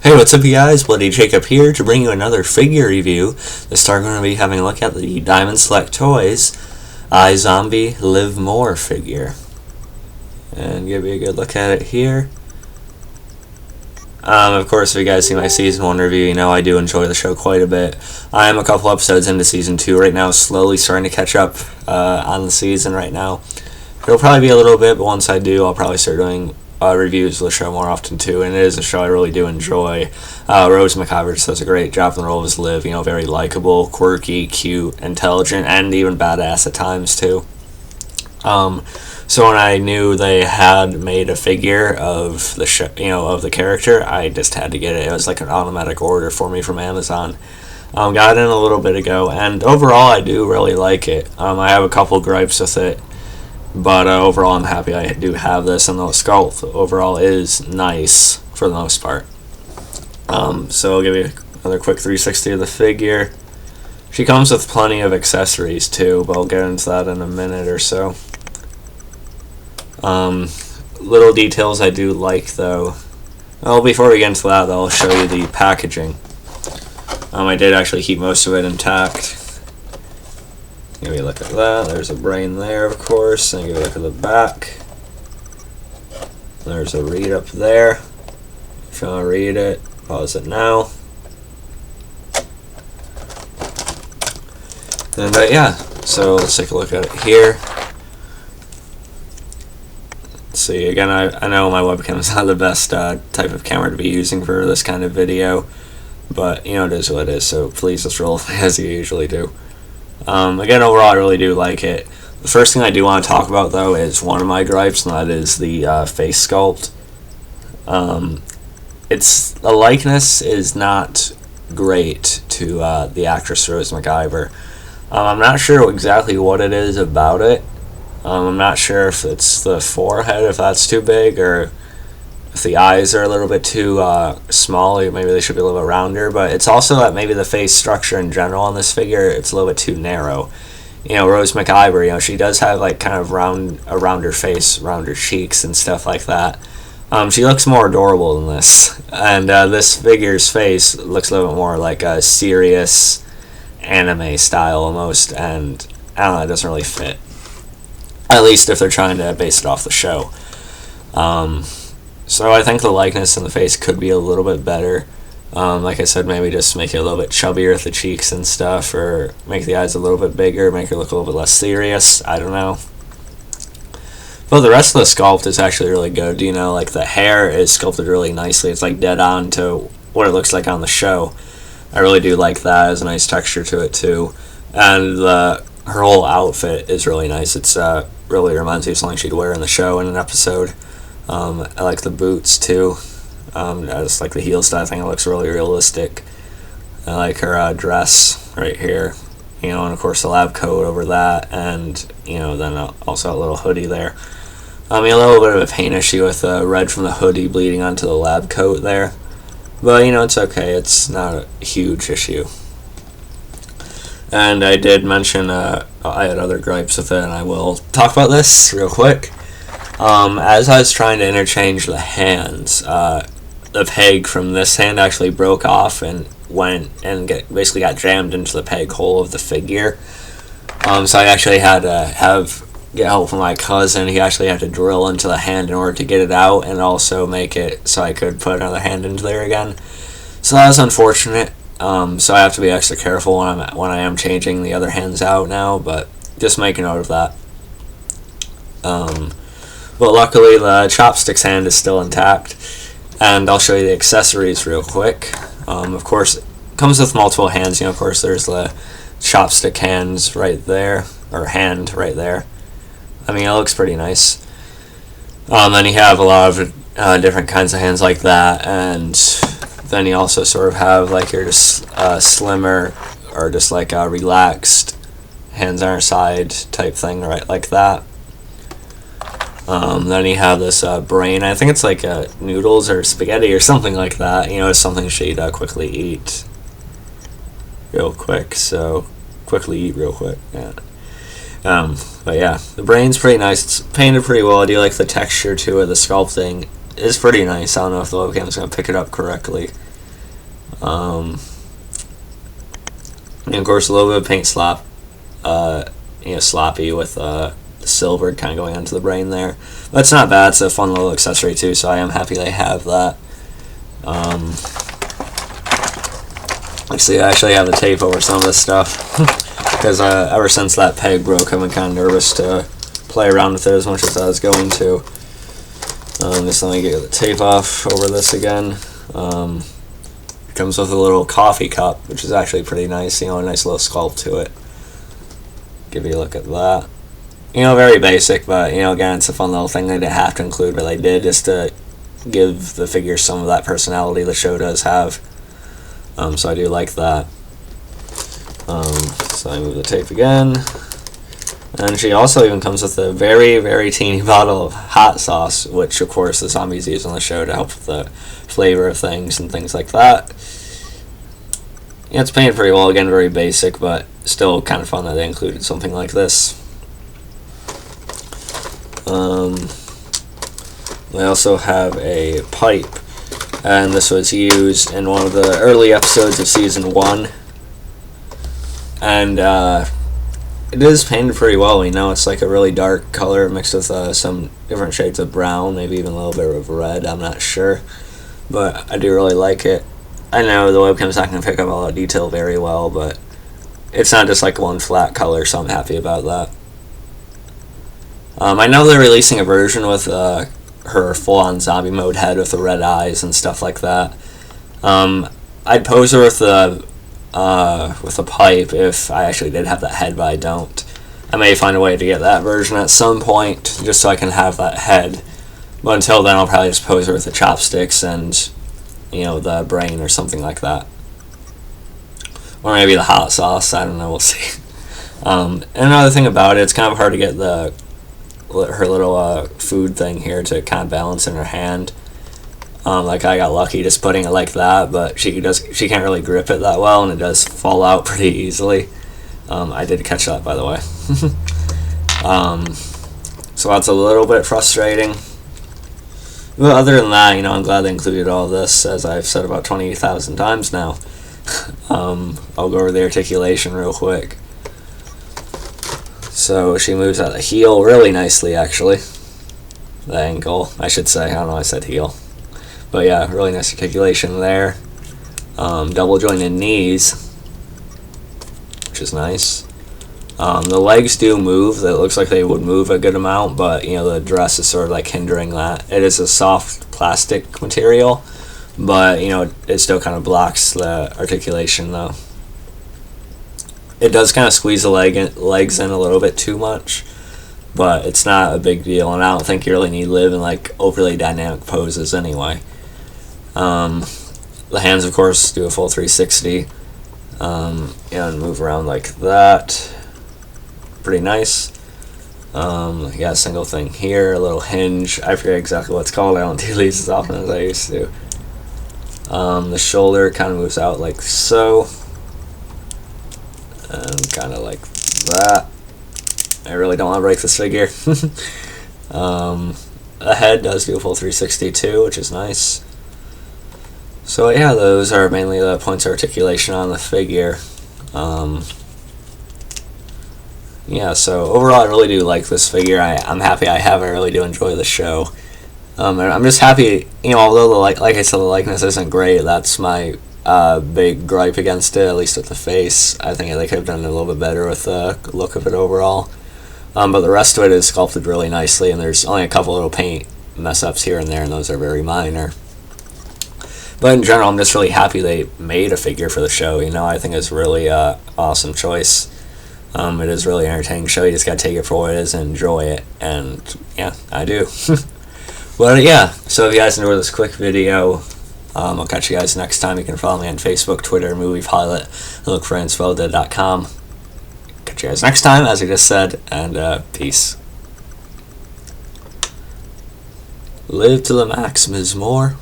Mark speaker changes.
Speaker 1: Hey, what's up you guys? Bloody Jacob here to bring you another figure review. This time we're going to be having a look at the Diamond Select Toys iZombie Live More figure. And give you a good look at it here. Of course, if you guys see my Season 1 review, you know I do enjoy the show quite a bit. I am a couple episodes into Season 2 right now, slowly starting to catch up on the season right now. It'll probably be a little bit, but once I do, I'll probably start doing reviews of the show more often too, and it is a show I really do enjoy. Rose McIver just does a great job in the role of Liv, very likable, quirky, cute, intelligent, and even badass at times too. So when I knew they had made a figure of the show, of the character, I just had to get it. It was like an automatic order for me from Amazon. Got it in a little bit ago, and overall I do really like it. I have a couple gripes with it, but overall I'm happy I do have this, and the Sculpt overall is nice for the most part. So I'll give you another quick 360 of the figure. She comes with plenty of accessories too, but I'll get into that in a minute or so. Little details I do like though. Well, before we get into that though, I'll show you the packaging. I did actually keep most of it intact. Give you a look at that. There's a brain there, of course. And give you a look at the back. There's a read up there. If you want to read it, pause it now. And yeah, so let's take a look at it here. Let's see, again, I know my webcam is not the best type of camera to be using for this kind of video, but it is what it is, so please just roll as you usually do. Again, overall, I really do like it. The first thing I do want to talk about, though, is one of my gripes, and that is the face sculpt. The likeness is not great to the actress Rose McIver. I'm not sure exactly what it is about it. I'm not sure if it's the forehead, if that's too big, or if the eyes are a little bit too small, maybe they should be a little bit rounder, but it's also that maybe the face structure in general on this figure, it's a little bit too narrow. Rose McIver, she does have like kind of a rounder face, rounder cheeks and stuff like that. She looks more adorable than this, and this figure's face looks a little bit more like a serious anime style almost, and I don't know, it doesn't really fit. At least if they're trying to base it off the show. So I think the likeness in the face could be a little bit better. Like I said, maybe just make it a little bit chubbier with the cheeks and stuff, or make the eyes a little bit bigger, make her look a little bit less serious. I don't know. But the rest of the sculpt is actually really good. Like the hair is sculpted really nicely. It's like dead on to what it looks like on the show. I really do like that. There's a nice texture to it too. And her whole outfit is really nice. It's really reminds me of something she'd wear in the show in an episode. I like the boots too. I just like the heel style. I think it looks really realistic. I like her dress right here, and of course the lab coat over that, and then also a little hoodie there. A little bit of a paint issue with the red from the hoodie bleeding onto the lab coat there, but it's okay. It's not a huge issue. And I did mention I had other gripes with it, and I will talk about this real quick. As I was trying to interchange the hands, the peg from this hand actually broke off and went and basically got jammed into the peg hole of the figure. So I actually had to get help from my cousin. He actually had to drill into the hand in order to get it out, and also make it so I could put another hand into there again. So that was unfortunate. So I have to be extra careful when I am changing the other hands out now, but just make a note of that. But luckily the chopsticks hand is still intact, and I'll show you the accessories real quick. Of course, it comes with multiple hands. Of course, there's the chopstick hands right there, or hand right there. It looks pretty nice. Then you have a lot of different kinds of hands like that, and then you also sort of have like your just slimmer, or just like a relaxed hands on your side type thing, right, like that. Then you have this brain. I think it's like noodles or spaghetti or something like that. It's something she'd quickly eat real quick. So quickly eat real quick. Yeah. But yeah, the brain's pretty nice. It's painted pretty well. I do like the texture to it. The sculpting is pretty nice. I don't know if the webcam's going to pick it up correctly. And of course a little bit of paint sloppy with the silver kind of going onto the brain there. But it's not bad. It's a fun little accessory too, so I am happy they have that. I actually have the tape over some of this stuff because ever since that peg broke, I've been kind of nervous to play around with it as much as I was going to. Just let me get the tape off over this again. It comes with a little coffee cup, which is actually pretty nice. A nice little sculpt to it. Give you a look at that. Very basic, but again, it's a fun little thing they didn't have to include, but they did just to give the figure some of that personality the show does have. So I do like that. So I move the tape again. And she also even comes with a very, very teeny bottle of hot sauce, which of course the zombies use on the show to help with the flavor of things and things like that. It's painted pretty well, again very basic, but still kind of fun that they included something like this. They also have a pipe, and this was used in one of the early episodes of season 1. And it is painted pretty well. It's like a really dark color mixed with some different shades of brown, maybe even a little bit of red, I'm not sure. But I do really like it. I know the webcam's not going to pick up all the detail very well, but it's not just like one flat color, so I'm happy about that. I know they're releasing a version with her full-on zombie mode head with the red eyes and stuff like that. I'd pose her with a pipe if I actually did have that head, but I don't. I may find a way to get that version at some point, just so I can have that head. But until then, I'll probably just pose her with the chopsticks and, the brain or something like that. Or maybe the hot sauce, I don't know, we'll see. And another thing about it, it's kind of hard to get her little food thing here to kind of balance in her hand. Like I got lucky just putting it like that, but she can't really grip it that well, and it does fall out pretty easily. I did catch that, by the way. So that's a little bit frustrating. But other than that, I'm glad they included all this, as I've said about 20,000 times now. I'll go over the articulation real quick. So she moves at the heel really nicely, actually. The ankle, I should say. I don't know why I said heel. But yeah, really nice articulation there. Double jointed knees, which is nice. The legs do move. It looks like they would move a good amount, but the dress is sort of like hindering that. It is a soft plastic material, but it still kind of blocks the articulation though. It does kind of squeeze the legs in a little bit too much, but it's not a big deal, and I don't think you really need to live in like overly dynamic poses anyway. The hands, of course, do a full 360, and move around like that. Pretty nice. Yeah, single thing here, a little hinge. I forget exactly what it's called. I don't do these as often as I used to. The shoulder kind of moves out like so, and kind of like that. I really don't want to break this figure. The head does do a full 360 too, which is nice. So yeah, those are mainly the points of articulation on the figure. Yeah, so overall I really do like this figure. I'm happy I have it. I really do enjoy the show. And I'm just happy, although like I said, the likeness isn't great. That's my big gripe against it, at least with the face. I think they could have done it a little bit better with the look of it overall. But the rest of it is sculpted really nicely, and there's only a couple little paint mess-ups here and there, and those are very minor. But in general, I'm just really happy they made a figure for the show. I think it's really awesome choice. It is really an entertaining show. You just gotta take it for what it is and enjoy it, and yeah, I do. But yeah, so if you guys enjoyed this quick video, I'll catch you guys next time. You can follow me on Facebook, Twitter, Movie Pilot, and look for inspoda.com. Catch you guys next time, as I just said, and peace. Live to the max, Ms. Moore.